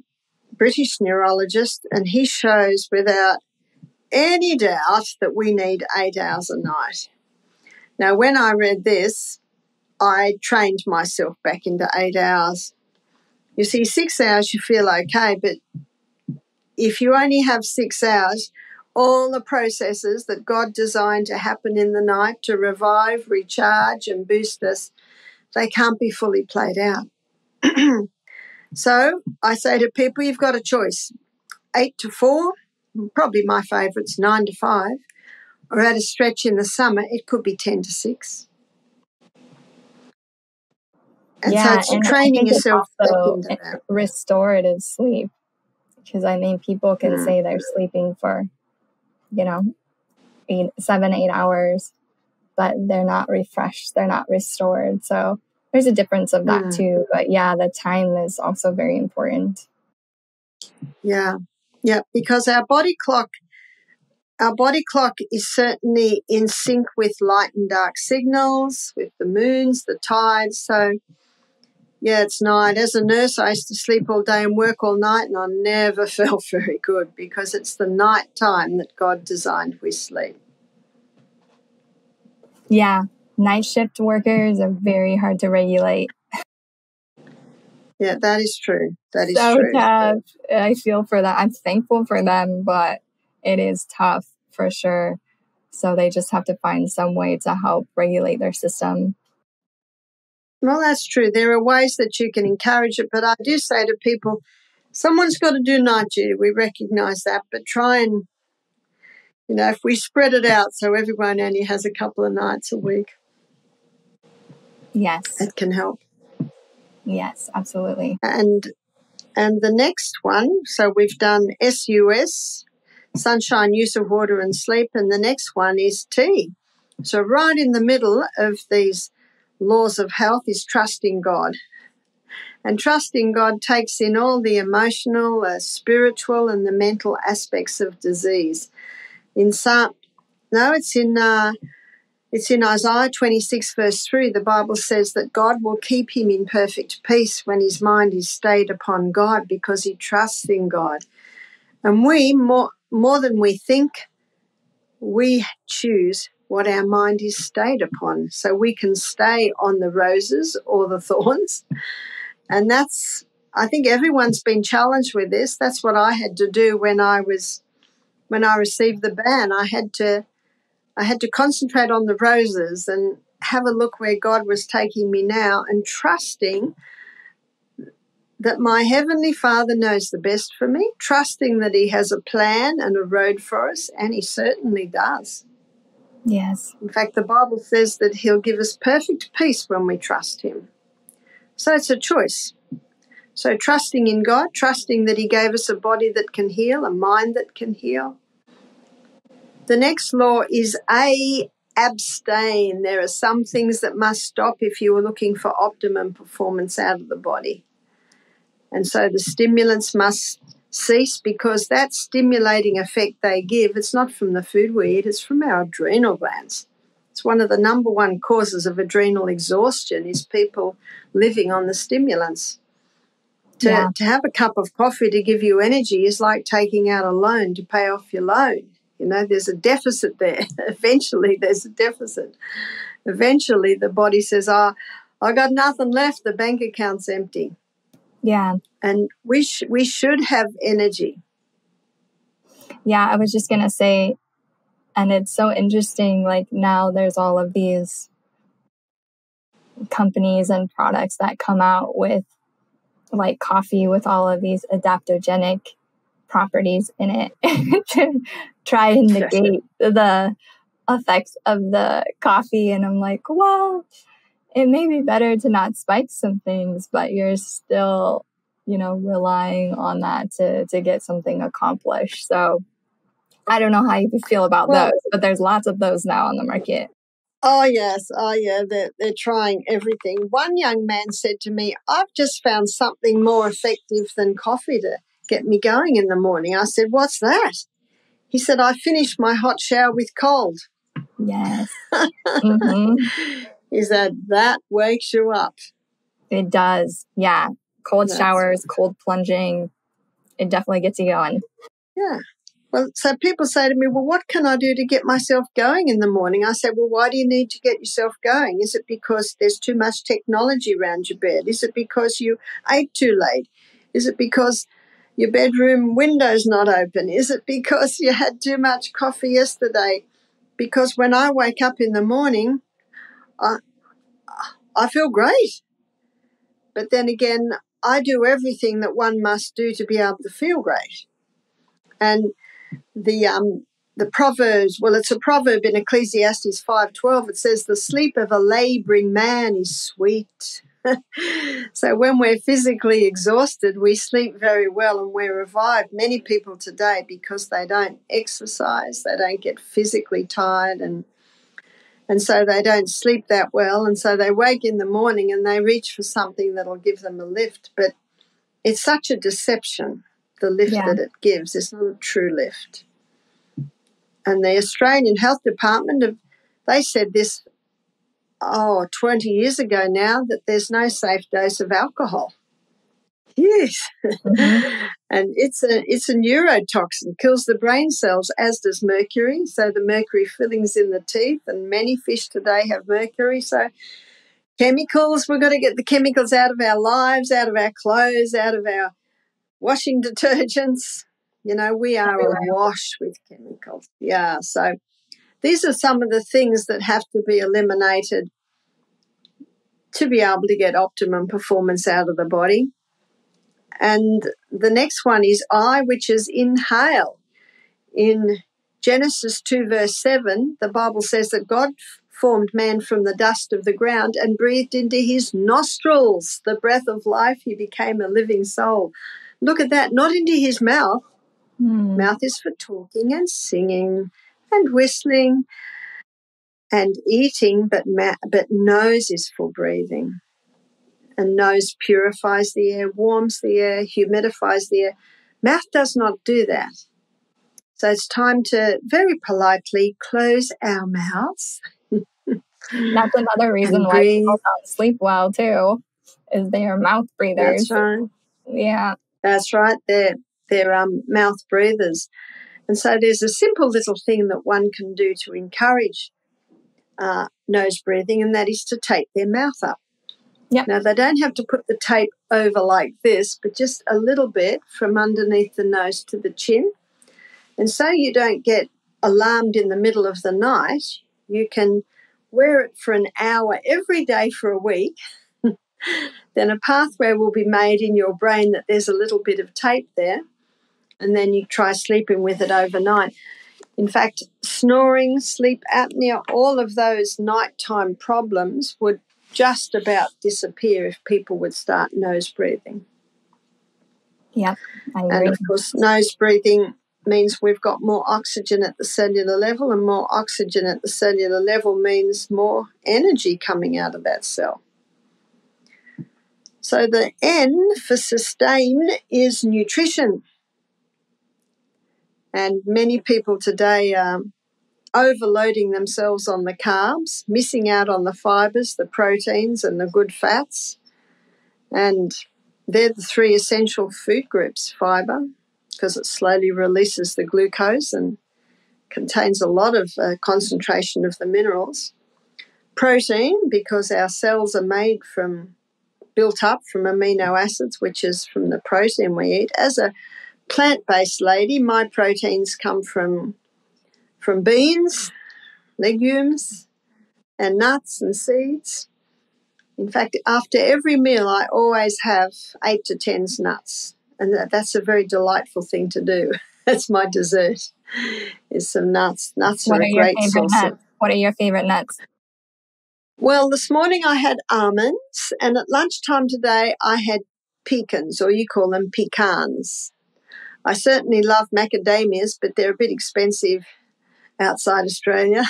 British neurologist, and he shows without any doubt that we need 8 hours a night. Now, when I read this, I trained myself back into 8 hours. You see, 6 hours you feel okay, but if you only have 6 hours, all the processes that God designed to happen in the night to revive, recharge, and boost us, they can't be fully played out. So I say to people, you've got a choice. 8 to 4, probably my favourite's 9 to 5, or at a stretch in the summer, it could be 10 to 6. And so it's training yourself back into that. Restorative sleep, because I mean, people can say they're sleeping for, 7-8 hours, but they're not refreshed, they're not restored. So there's a difference of that too. But yeah, the time is also very important. Yeah, because our body clock is certainly in sync with light and dark signals, with the moons, the tides. So yeah, it's night. As a nurse, I used to sleep all day and work all night, and I never felt very good, because it's the night time that God designed we sleep. Yeah, night shift workers are very hard to regulate. Yeah, that is true. That is so true. Tough. I feel for that. I'm thankful for them, but it is tough for sure. So they just have to find some way to help regulate their system. Well, that's true. There are ways that you can encourage it, but I do say to people, someone's got to do night duty. We recognise that, but try and, if we spread it out so everyone only has a couple of nights a week. Yes. It can help. Yes, absolutely. And the next one, so we've done SUS, sunshine, use of water and sleep, and the next one is T. So right in the middle of these laws of health is trusting God. And trusting God takes in all the emotional, spiritual, and the mental aspects of disease. It's in Isaiah 26, verse 3. The Bible says that God will keep him in perfect peace when his mind is stayed upon God, because he trusts in God. And we, more than we think, we choose what our mind is stayed upon. So we can stay on the roses or the thorns. And I think everyone's been challenged with this. That's what I had to do when I received the ban. I had to concentrate on the roses and have a look where God was taking me now, and trusting that my Heavenly Father knows the best for me, trusting that he has a plan and a road for us, and he certainly does. Yes. In fact, the Bible says that he'll give us perfect peace when we trust him. So it's a choice. So trusting in God, trusting that he gave us a body that can heal, a mind that can heal. The next law is abstain. There are some things that must stop if you are looking for optimum performance out of the body. And so the stimulants must cease, because that stimulating effect they give, it's not from the food we eat, it's from our adrenal glands. It's one of the number one causes of adrenal exhaustion is people living on the stimulants. To have a cup of coffee to give you energy is like taking out a loan to pay off your loan. You know, there's a deficit there. Eventually, there's a deficit. Eventually, the body says, I got nothing left. The bank account's empty. Yeah. And we should have energy. Yeah, I was just going to say, and it's so interesting, like now there's all of these companies and products that come out with like coffee with all of these adaptogenic properties in it to try and negate the effects of the coffee. And I'm like, well, it may be better to not spike some things, but you're still, relying on that to get something accomplished. So I don't know how you feel about those, but there's lots of those now on the market. Oh, yes. Oh, yeah. They're trying everything. One young man said to me, I've just found something more effective than coffee to get me going in the morning. I said, what's that? He said, I finished my hot shower with cold. Yes. Mm-hmm. Is that wakes you up? It does. Yeah. Cold showers, cold plunging. It definitely gets you going. Yeah. Well, so people say to me, well, what can I do to get myself going in the morning? I say, well, why do you need to get yourself going? Is it because there's too much technology around your bed? Is it because you ate too late? Is it because your bedroom window's not open? Is it because you had too much coffee yesterday? Because when I wake up in the morning, I feel great. But then again, I do everything that one must do to be able to feel great. And the Proverbs, well, it's a proverb in Ecclesiastes 5:12. It says, the sleep of a labouring man is sweet. So when we're physically exhausted, we sleep very well and we're revived. Many people today, because they don't exercise, they don't get physically tired and so they don't sleep that well. And so they wake in the morning and they reach for something that'll give them a lift. But it's such a deception, the lift that it gives. It's not a true lift. And the Australian Health Department, they said this, 20 years ago now, that there's no safe dose of alcohol. Yes. Mm-hmm. And it's a neurotoxin, kills the brain cells, as does mercury. So the mercury fillings in the teeth, and many fish today have mercury. So chemicals, we've got to get the chemicals out of our lives, out of our clothes, out of our washing detergents. We are awash with chemicals. Yeah, so these are some of the things that have to be eliminated to be able to get optimum performance out of the body. And the next one is I, which is inhale. In Genesis 2, verse 7, the Bible says that God formed man from the dust of the ground and breathed into his nostrils the breath of life. He became a living soul. Look at that, not into his mouth. Mouth is for talking and singing and whistling and eating, but nose is for breathing. And nose purifies the air, warms the air, humidifies the air. Mouth does not do that. So it's time to very politely close our mouths. That's another reason why people don't sleep well too, is they are mouth breathers. That's right. Yeah. That's right. They're mouth breathers. And so there's a simple little thing that one can do to encourage nose breathing, and that is to tape their mouth up. Yep. Now, they don't have to put the tape over like this, but just a little bit from underneath the nose to the chin. And so you don't get alarmed in the middle of the night, you can wear it for an hour every day for a week. Then a pathway will be made in your brain that there's a little bit of tape there, and then you try sleeping with it overnight. In fact, snoring, sleep apnea, all of those nighttime problems would just about disappear if people would start nose breathing. Yeah, I agree. And of course, nose breathing means we've got more oxygen at the cellular level, and more oxygen at the cellular level means more energy coming out of that cell. So the N for sustain is nutrition. And many people today overloading themselves on the carbs, missing out on the fibres, the proteins and the good fats. And they're the three essential food groups: fibre, because it slowly releases the glucose and contains a lot of concentration of the minerals; protein, because our cells are built up from amino acids, which is from the protein we eat. As a plant-based lady, my proteins come from beans, legumes, and nuts and seeds. In fact, after every meal, I always have 8 to 10 nuts, and that's a very delightful thing to do. That's my dessert, is some nuts. Nuts are a great source of... What are your favorite nuts? Well, this morning I had almonds, and at lunchtime today I had pecans, or you call them pecans. I certainly love macadamias, but they're a bit expensive outside Australia.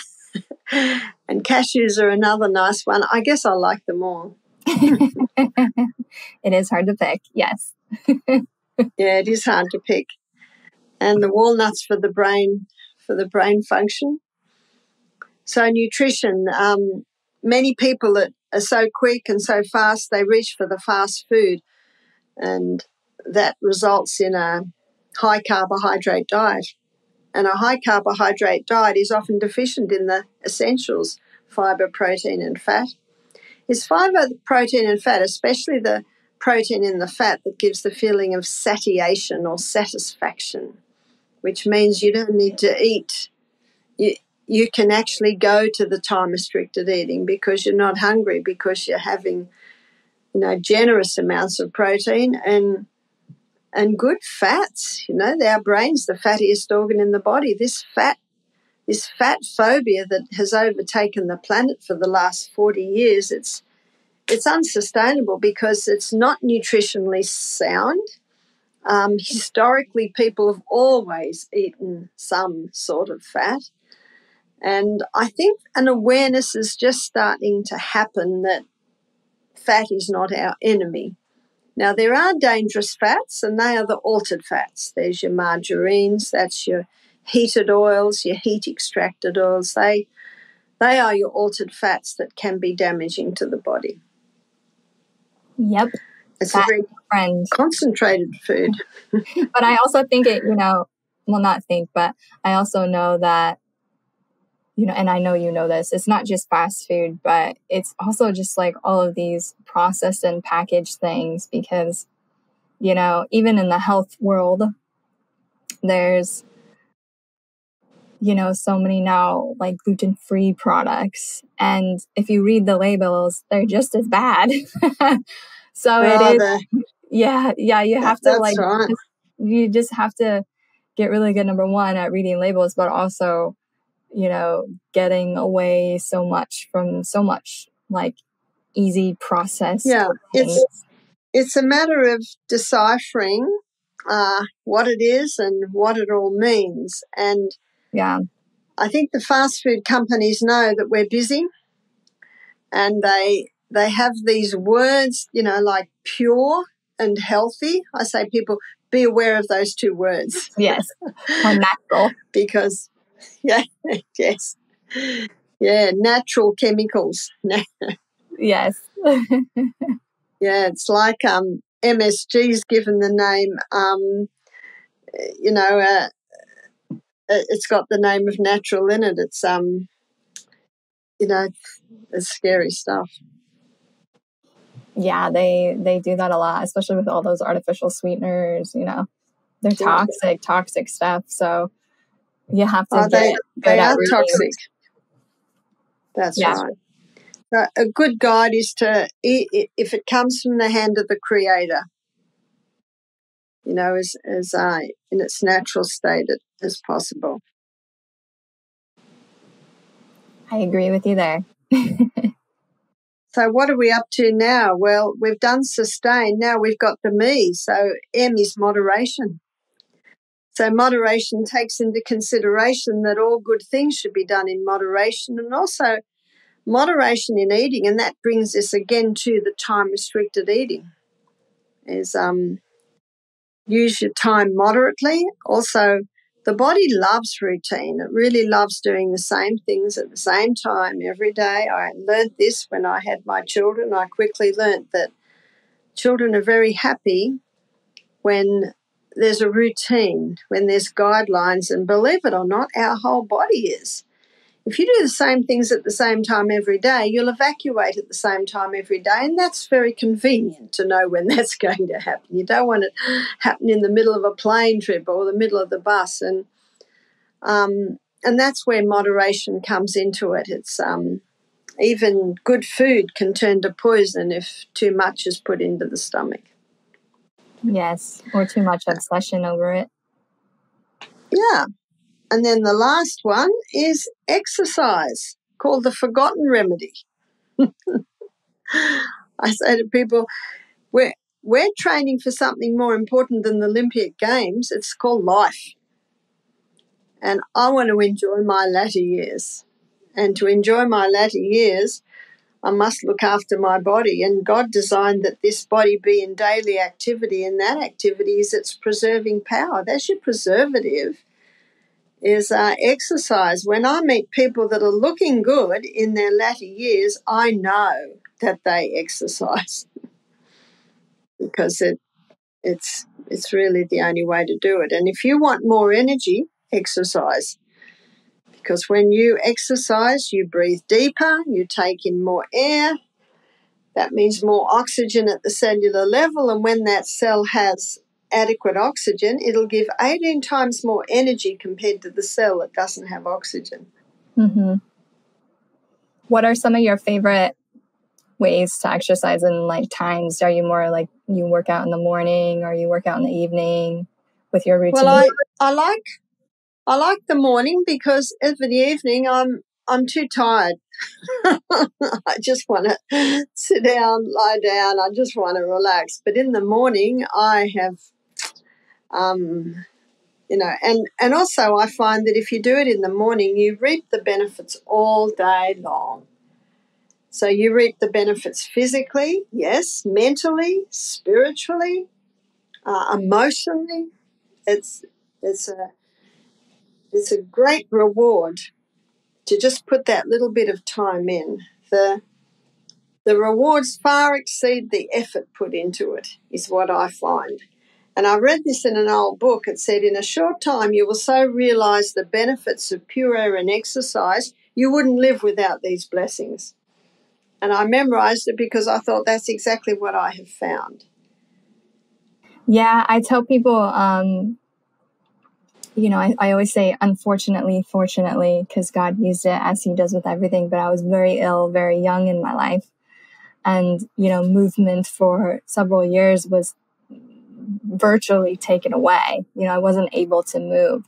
And cashews are another nice one. I guess I like them all. It is hard to pick, yes. Yeah, it is hard to pick. And the walnuts for the brain function. So nutrition, many people that are so quick and so fast, they reach for the fast food, and that results in a high carbohydrate diet. And a high carbohydrate diet is often deficient in the essentials: fibre, protein and fat. It's fibre, protein and fat, especially the protein in the fat, that gives the feeling of satiation or satisfaction, which means you don't need to eat. You can actually go to the time-restricted eating because you're not hungry, because you're having, generous amounts of protein and good fats. Our brain's the fattiest organ in the body. This fat phobia that has overtaken the planet for the last 40 years, it's unsustainable because it's not nutritionally sound. Historically, people have always eaten some sort of fat. And I think an awareness is just starting to happen that fat is not our enemy. Now, there are dangerous fats, and they are the altered fats. There's your margarines, that's your heated oils, your heat-extracted oils. They are your altered fats that can be damaging to the body. Yep. It's a very concentrated food. But I also think but I also know that, and I know you know this, it's not just fast food, but it's also just like all of these processed and packaged things, because, even in the health world, there's, so many now like gluten-free products. And if you read the labels, they're just as bad. So it is. Yeah. You have to right. You just have to get really good, number one, at reading labels, but also, getting away so much from so much like easy processed. Yeah, it's a matter of deciphering what it is and what it all means. And yeah, I think the fast food companies know that we're busy, and they have these words, like pure and healthy. I say, people, be aware of those two words. Yes, or natural. Because, yes. Yeah, natural chemicals. Yes. Yeah, it's like MSG's given the name, it's got the name of natural in it. It's, it's scary stuff. Yeah, they do that a lot, especially with all those artificial sweeteners, they're toxic stuff. So you have to they are reading. Toxic. That's right. So a good guide is to eat it if it comes from the hand of the Creator, as in its natural state as possible. I agree with you there. So what are we up to now? Well, we've done sustain. Now we've got the me. So M is moderation. So moderation takes into consideration that all good things should be done in moderation, and also moderation in eating. And that brings us again to the time-restricted eating. Is use your time moderately. Also, the body loves routine. It really loves doing the same things at the same time every day. I learned this when I had my children. I quickly learned that children are very happy when there's a routine, when there's guidelines, and believe it or not, our whole body is. If you do the same things at the same time every day, you'll evacuate at the same time every day, and that's very convenient to know when that's going to happen. You don't want it happen in the middle of a plane trip or the middle of the bus, and that's where moderation comes into it. It's even good food can turn to poison if too much is put into the stomach. Yes, or too much obsession over it. Yeah. And then the last one is exercise, called the forgotten remedy. I say to people, we're training for something more important than the Olympic Games. It's called life. And I want to enjoy my latter years. And to enjoy my latter years, I must look after my body. And God designed that this body be in daily activity, and that activity is its preserving power. That's your preservative, is exercise. When I meet people that are looking good in their latter years, I know that they exercise because it's really the only way to do it. And if you want more energy, exercise. Because when you exercise, you breathe deeper, you take in more air. That means more oxygen at the cellular level, and when that cell has adequate oxygen, it'll give 18 times more energy compared to the cell that doesn't have oxygen. Mm-hmm. What are some of your favorite ways to exercise and like times? Are you more like you work out in the morning or you work out in the evening with your routine? Well, I like the morning because over the evening I'm too tired. I just want to sit down, lie down. I just want to relax. But in the morning, I have, and also I find that if you do it in the morning, you reap the benefits all day long. So you reap the benefits physically, yes, mentally, spiritually, emotionally. It's a great reward to just put that little bit of time in. The rewards far exceed the effort put into it, is what I find. And I read this in an old book. It said, in a short time, you will so realize the benefits of pure air and exercise, you wouldn't live without these blessings. And I memorized it because I thought that's exactly what I have found. Yeah, I tell people, I always say, unfortunately, fortunately, because God used it as he does with everything. But I was very ill, very young in my life. And, movement for several years was virtually taken away. I wasn't able to move.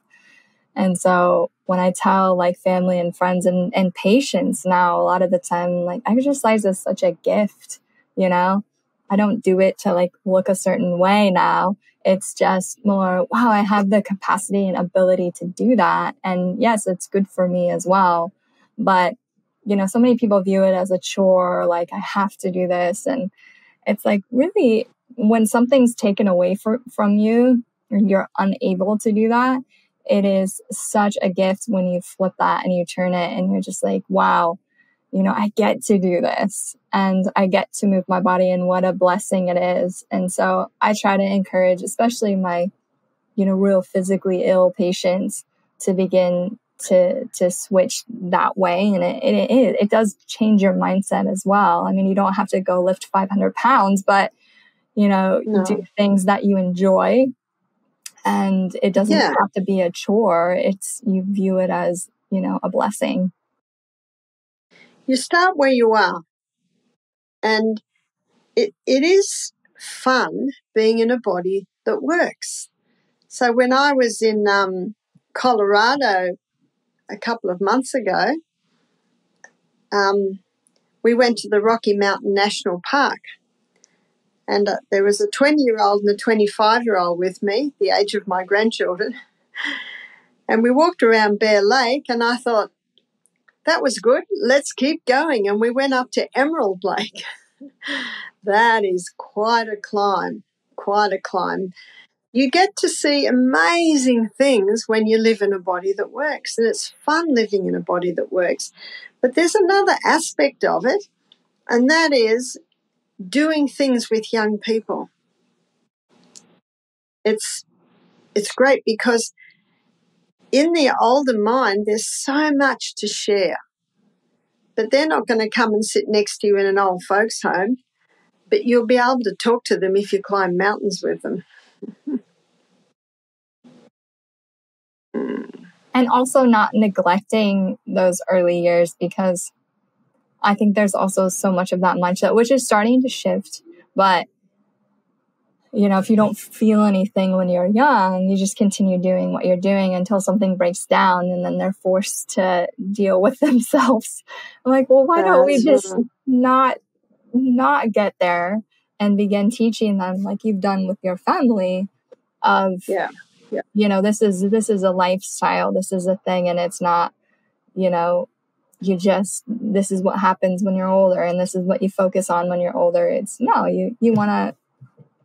And so when I tell like family and friends and patients now, a lot of the time, like exercise is such a gift, I don't do it to like look a certain way now. It's just more, wow, I have the capacity and ability to do that. And yes, it's good for me as well. But, so many people view it as a chore, like I have to do this. And it's like really when something's taken away from you, and you're unable to do that, it is such a gift when you flip that and you turn it and you're just like, wow, I get to do this and I get to move my body, and what a blessing it is. And so I try to encourage, especially my, real physically ill patients, to begin to switch that way. And it does change your mindset as well. I mean, you don't have to go lift 500 pounds, but, No. do things that you enjoy. And it doesn't have to be a chore. You view it as, a blessing. You start where you are. And it is fun being in a body that works. So when I was in Colorado a couple of months ago, we went to the Rocky Mountain National Park. And there was a 20-year-old and a 25-year-old with me, the age of my grandchildren. And we walked around Bear Lake, and I thought, that was good. Let's keep going. And we went up to Emerald Lake. That is quite a climb. You get to see amazing things when you live in a body that works, and it's fun living in a body that works. But there's another aspect of it, and that is doing things with young people. It's great because in the older mind, there's so much to share. But they're not going to come and sit next to you in an old folks' home, but you'll be able to talk to them if you climb mountains with them. And also not neglecting those early years, because I think there's also so much of that mindset, which is starting to shift. But, if you don't feel anything when you're young, you just continue doing what you're doing until something breaks down, and then they're forced to deal with themselves. I'm like, well, why don't we just not get there and begin teaching them like you've done with your family of, this is a lifestyle, this is a thing, and it's not, this is what happens when you're older, and this is what you focus on when you're older. It's no, you want to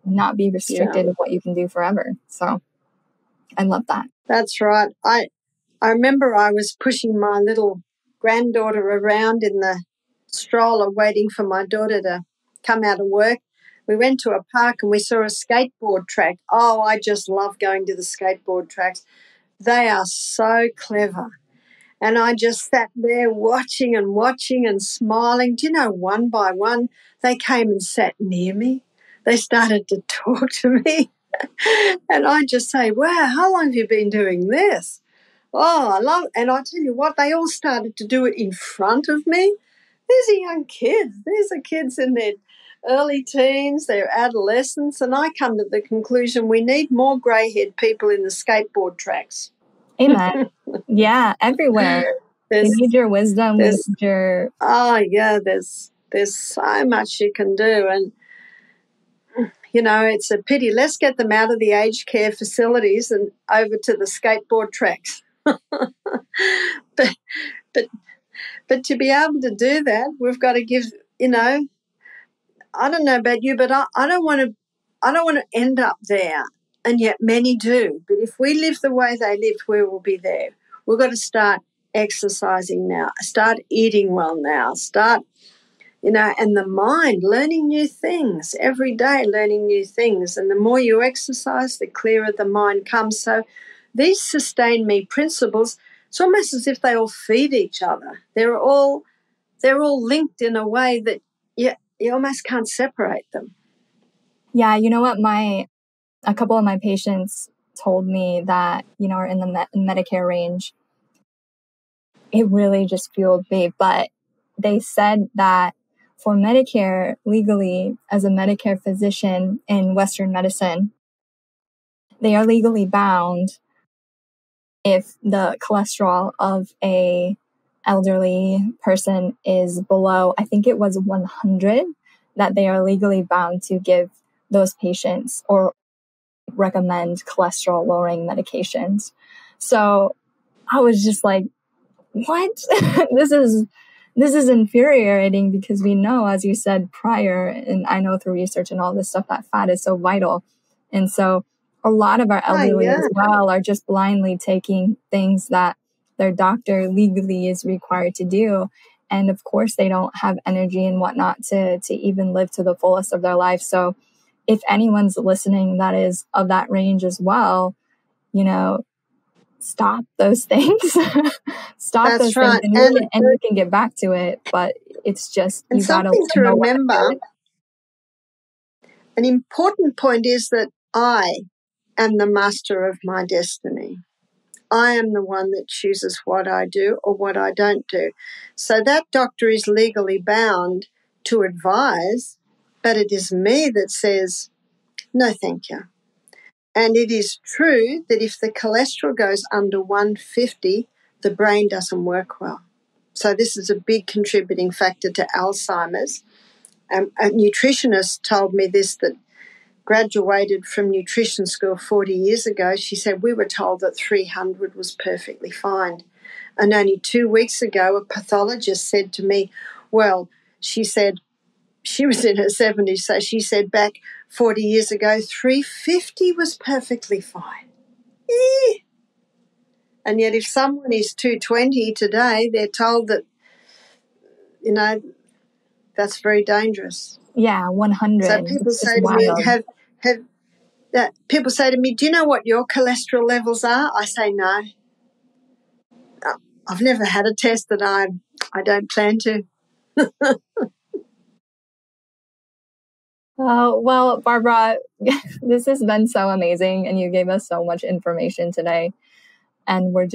not be restricted of what you can do forever. So I love that. That's right. I remember I was pushing my little granddaughter around in the stroller waiting for my daughter to come out of work. We went to a park and we saw a skateboard track. Oh, I just love going to the skateboard tracks. They are so clever. And I just sat there watching and smiling. Do you know, one by one, they came and sat near me. They started to talk to me. And I just say, wow, how long have you been doing this? Oh, I love it. And I tell you what, they all started to do it in front of me. These are young kids. These are kids in their early teens, their adolescents. And I come to the conclusion we need more grey-haired people in the skateboard tracks. Amen. Yeah, everywhere. We need your wisdom. We need your... Oh, yeah, there's so much you can do. And, it's a pity. Let's get them out of the aged care facilities and over to the skateboard tracks. But to be able to do that, we've got to give, I don't know about you, but I don't want to end up there, and yet many do. But if we live the way they lived, we will be there. We've got to start exercising now, start eating well now, start, and the mind, learning new things, every day learning new things. And the more you exercise, the clearer the mind comes. So these sustain me principles, it's almost as if they all feed each other. They're all linked in a way that you almost can't separate them. Yeah, you know what? A couple of my patients told me that, are in the Medicare range. It really just fueled me. But they said that for Medicare, legally, as a Medicare physician in Western medicine, they are legally bound if the cholesterol of a elderly person is below, I think it was 100, that they are legally bound to give those patients or recommend cholesterol lowering medications. So I was just like, what? This is infuriating, because we know, as you said prior, and I know through research and all this stuff, that fat is so vital. And so a lot of our elderly as well are just blindly taking things that their doctor legally is required to do. And of course, they don't have energy and whatnot to even live to the fullest of their life. So if anyone's listening that is of that range as well, stop those things. Stop That's those right. things, and you can get back to it. But it's just, you got to remember. An important point is that I am the master of my destiny. I am the one that chooses what I do or what I don't do. So that doctor is legally bound to advise, but it is me that says, no, thank you. And it is true that if the cholesterol goes under 150, the brain doesn't work well. So this is a big contributing factor to Alzheimer's. A nutritionist told me this, that graduated from nutrition school 40 years ago. She said, we were told that 300 was perfectly fine. And only 2 weeks ago, a pathologist said to me, well, she said, she was in her 70s, so she said back 40 years ago, 350 was perfectly fine. And yet if someone is 220 today, they're told that, that's very dangerous. Yeah, 100. So people say to me, people say to me, do you know what your cholesterol levels are? I say no. I've never had a test and I don't plan to. Well, Barbara, this has been so amazing, and you gave us so much information today. And we're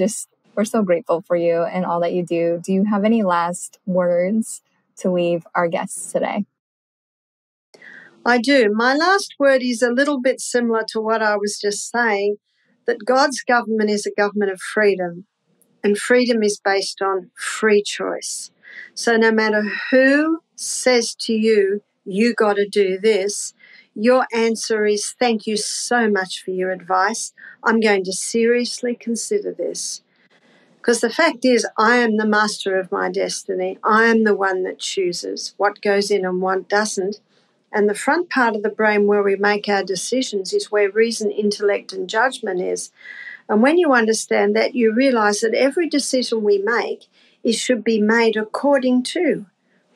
so grateful for you and all that you do. Do you have any last words to leave our guests today? I do. My last word is a little bit similar to what I was just saying, that God's government is a government of freedom, and freedom is based on free choice. So no matter who says to you, you got to do this, your answer is, thank you so much for your advice. I'm going to seriously consider this. Because the fact is, I am the master of my destiny. I am the one that chooses what goes in and what doesn't. And the front part of the brain where we make our decisions is where reason, intellect, and judgment is. And when you understand that, you realize that every decision we make should be made according to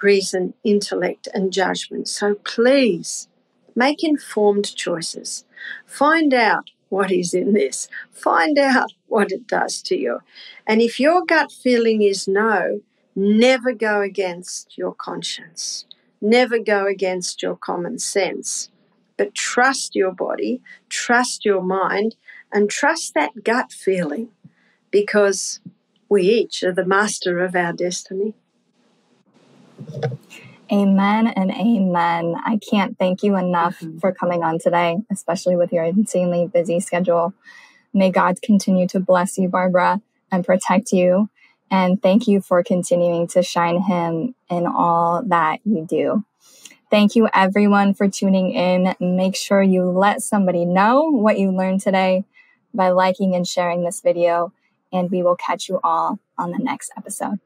reason, intellect, and judgment. So please make informed choices. Find out what is in this. Find out what it does to you. And if your gut feeling is no, never go against your conscience. Never go against your common sense. But trust your body, trust your mind, and trust that gut feeling, because we each are the master of our destiny. Amen and amen. I can't thank you enough for coming on today, especially with your insanely busy schedule. May God continue to bless you, Barbara, and protect you. And thank you for continuing to shine Him in all that you do. Thank you, everyone, for tuning in. Make sure you let somebody know what you learned today by liking and sharing this video. And we will catch you all on the next episode.